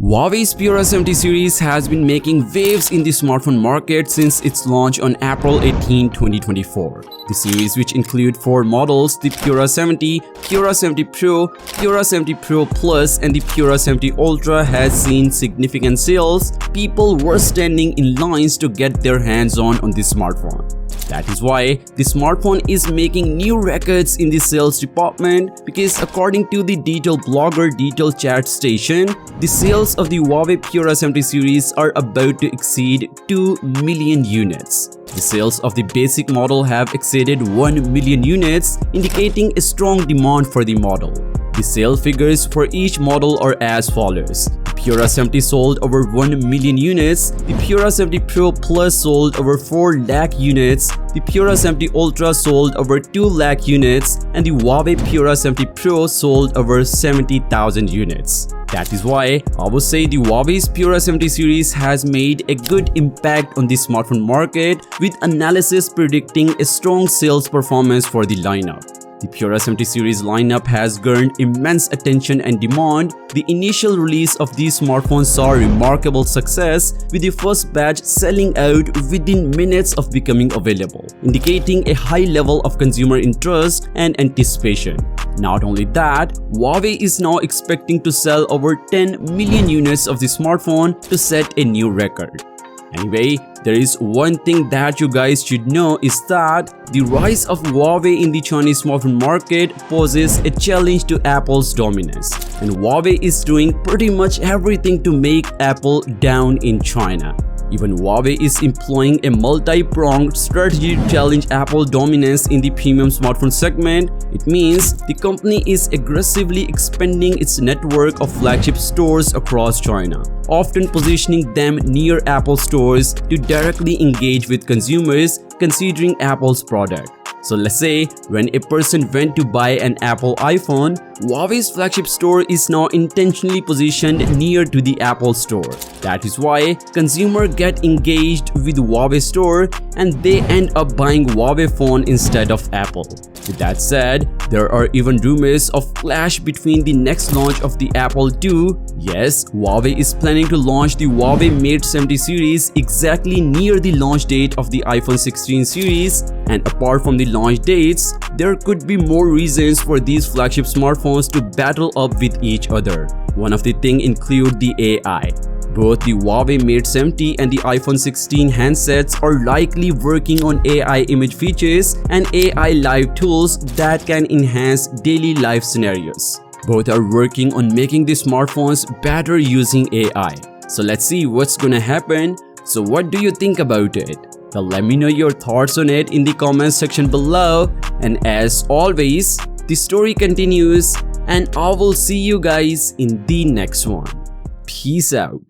Huawei's Pura 70 series has been making waves in the smartphone market since its launch on April 18, 2024. The series, which include 4 models, the Pura 70, Pura 70 Pro, Pura 70 Pro Plus and the Pura 70 Ultra, has seen significant sales. People were standing in lines to get their hands on this smartphone. That is why the smartphone is making new records in the sales department, because according to the detail blogger Detail Chat Station, the sales of the Huawei Pura 70 series are about to exceed 2 million units. The sales of the basic model have exceeded 1 million units, indicating a strong demand for the model. The sale figures for each model are as follows. The Pura 70 sold over 1 million units, the Pura 70 Pro Plus sold over 4 lakh units, the Pura 70 Ultra sold over 2 lakh units, and the Huawei Pura 70 Pro sold over 70,000 units. That is why I would say the Huawei's Pura 70 series has made a good impact on the smartphone market, with analysis predicting a strong sales performance for the lineup. The Pura 70 series lineup has garnered immense attention and demand. The initial release of these smartphones saw remarkable success, with the first batch selling out within minutes of becoming available, indicating a high level of consumer interest and anticipation. Not only that, Huawei is now expecting to sell over 10 million units of the smartphone to set a new record. Anyway, there is one thing that you guys should know, is that the rise of Huawei in the Chinese smartphone market poses a challenge to Apple's dominance, and Huawei is doing pretty much everything to make Apple down in China. Even Huawei is employing a multi-pronged strategy to challenge Apple's dominance in the premium smartphone segment. It means the company is aggressively expanding its network of flagship stores across China, often positioning them near Apple stores to directly engage with consumers considering Apple's product. So let's say when a person went to buy an Apple iPhone, Huawei's flagship store is now intentionally positioned near to the Apple store. That is why consumers get engaged with Huawei store and they end up buying Huawei phone instead of Apple. With that said, there are even rumors of clash between the next launch of the Apple II. Yes, Huawei is planning to launch the Huawei Mate 70 series exactly near the launch date of the iPhone 16 series, and apart from the launch dates, there could be more reasons for these flagship smartphones to battle up with each other. One of the things include the AI. Both the Huawei Mate 70 and the iPhone 16 handsets are likely working on AI image features and AI live tools that can enhance daily life scenarios. Both are working on making the smartphones better using AI. So let's see what's gonna happen. So what do you think about it? Well, let me know your thoughts on it in the comments section below. And as always, the story continues, and I will see you guys in the next one. Peace out.